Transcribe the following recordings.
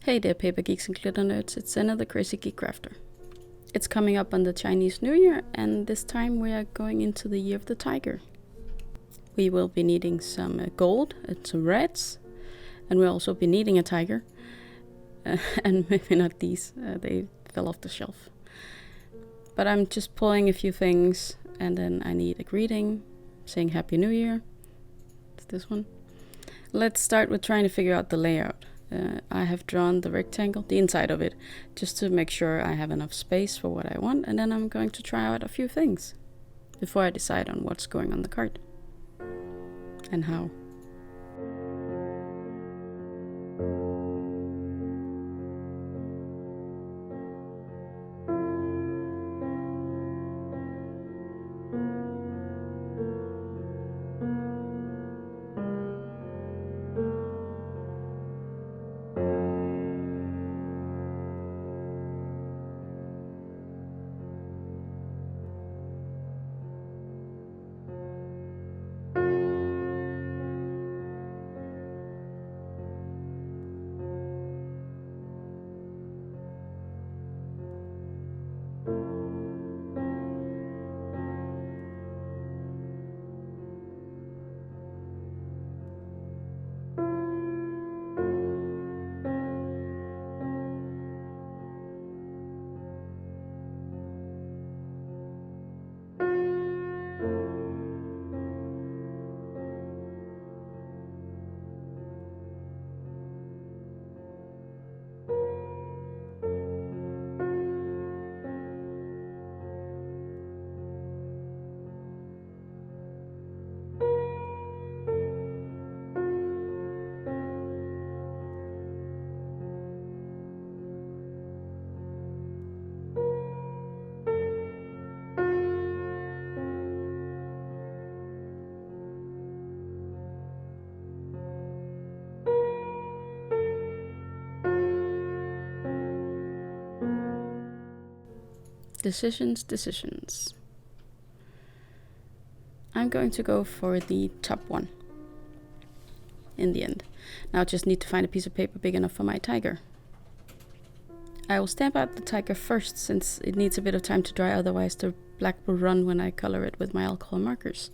Hey there paper geeks and glitter nerds, it's another crazy geek crafter. It's coming up on the Chinese New Year, and this time we are going into the year of the tiger. We will be needing some gold and some reds, and we'll also be needing a tiger. And maybe not these, they fell off the shelf. But I'm just pulling a few things, and then I need a greeting saying Happy New Year. It's this one. Let's start with trying to figure out the layout. I have drawn the rectangle, the inside of it, just to make sure I have enough space for what I want, and then I'm going to try out a few things before I decide on what's going on the card and how. Decisions. I'm going to go for the top one in the end. Now I just need to find a piece of paper big enough for my tiger. I will stamp out the tiger first since it needs a bit of time to dry, otherwise the black will run when I color it with my alcohol markers.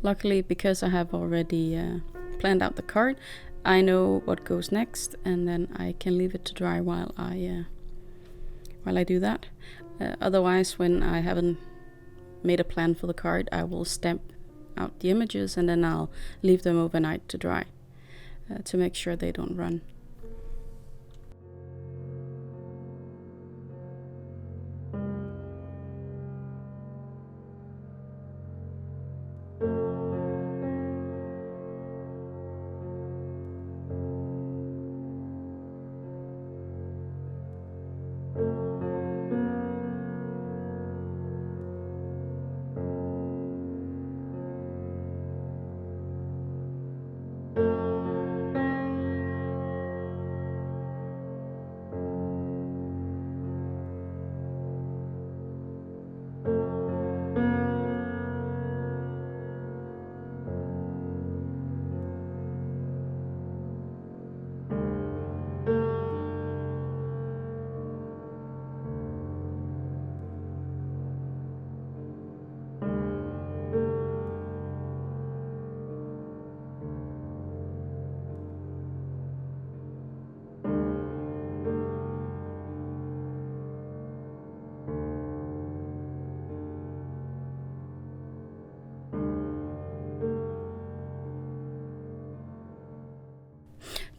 Luckily, because I have already planned out the card, I know what goes next, and then I can leave it to dry while I do that. Otherwise, when I haven't made a plan for the card, I will stamp out the images and then I'll leave them overnight to dry to make sure they don't run.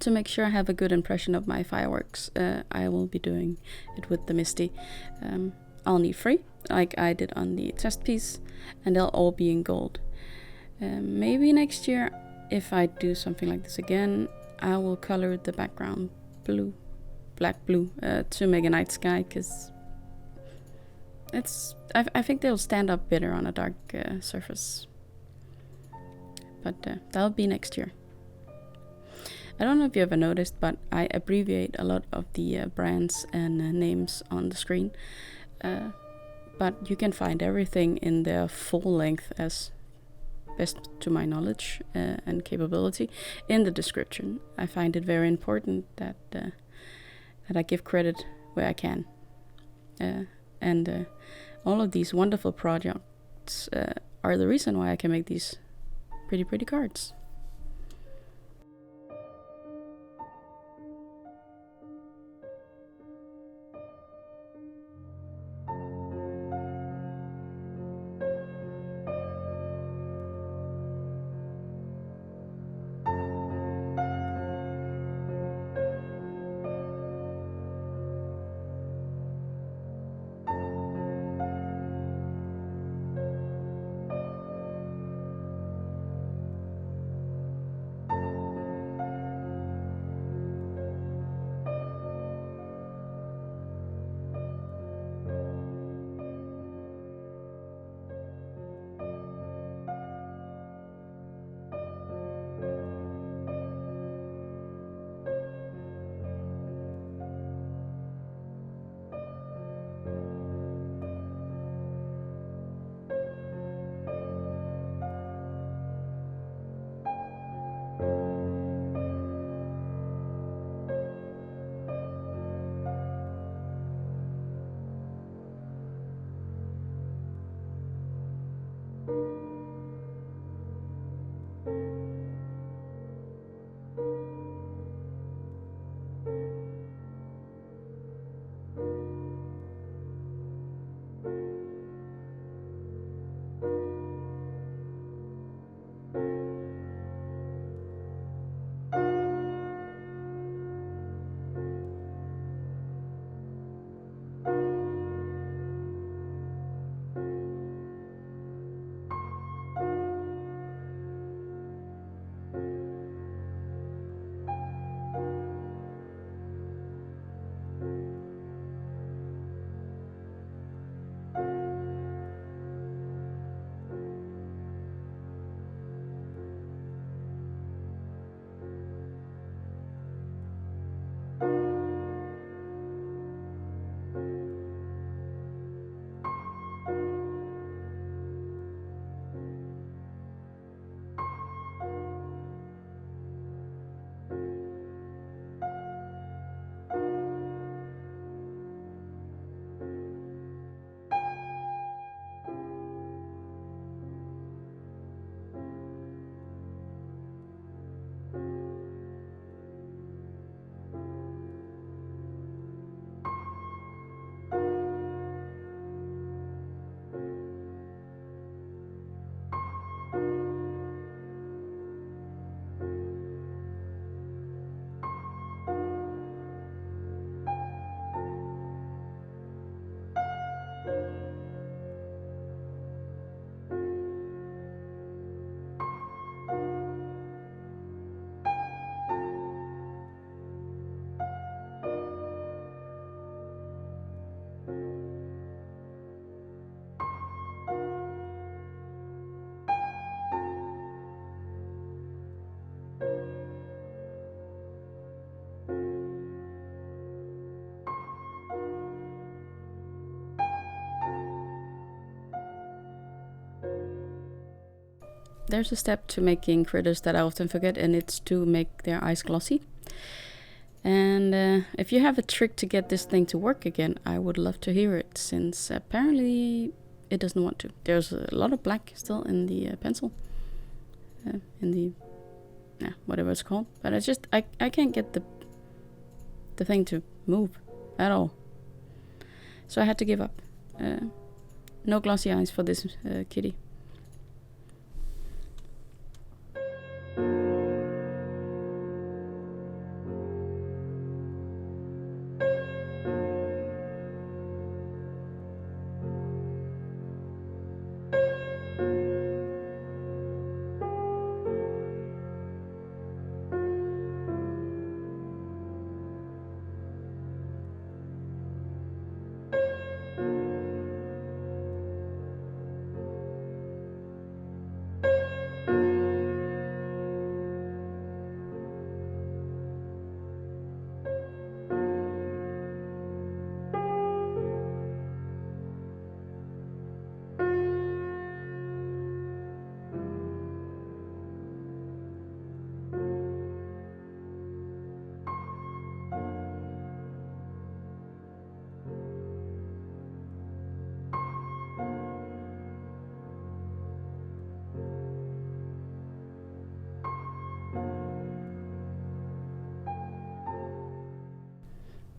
To make sure I have a good impression of my fireworks, I will be doing it with the Misty. I'll need 3, like I did on the test piece, and they'll all be in gold. Maybe next year, if I do something like this again, I will color the background blue, black blue, to make a night sky, because I think they'll stand up better on a dark surface. But that'll be next year. I don't know if you ever noticed, but I abbreviate a lot of the brands and names on the screen. But you can find everything in their full length, as best to my knowledge and capability, in the description. I find it very important that that I give credit where I can. And all of these wonderful projects are the reason why I can make these pretty cards. There's a step to making critters that I often forget, and it's to make their eyes glossy. And if you have a trick to get this thing to work again, I would love to hear it, since apparently it doesn't want to. There's a lot of black still in the pencil, in the whatever it's called. But I can't get the thing to move at all. So I had to give up. No glossy eyes for this kitty.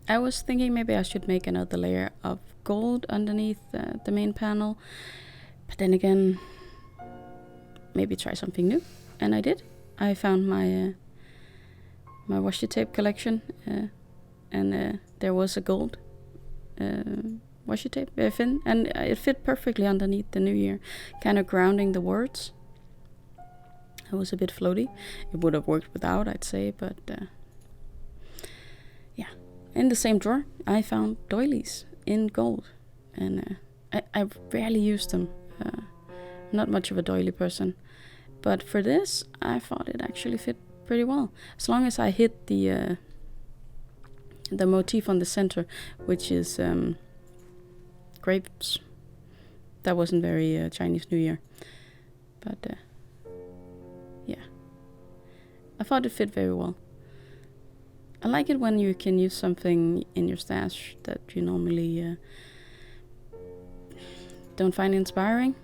I was thinking maybe I should make another layer of gold underneath the main panel, but then again, maybe try something new, and I did. I found my my washi tape collection, and there was a gold washi tape fin, and it fit perfectly underneath the New Year, kind of grounding the words. It was a bit floaty. It would have worked without, I'd say, but yeah. In the same drawer, I found doilies in gold, and I rarely use them. Not much of a doily person, but for this, I thought it actually fit pretty well. As long as I hit the motif on the center, which is grapes. That wasn't very Chinese New Year, but yeah, I thought it fit very well. I like it when you can use something in your stash that you normally don't find inspiring.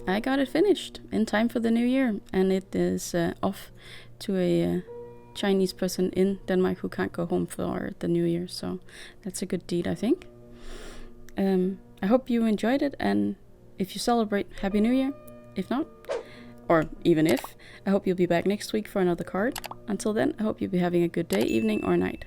I got it finished in time for the New Year, and it is off to a Chinese person in Denmark who can't go home for the New Year, so that's a good deed, I think. I hope you enjoyed it, and if you celebrate, Happy New Year. If not, or even if, I hope you'll be back next week for another card. Until then, I hope you'll be having a good day, evening, or night.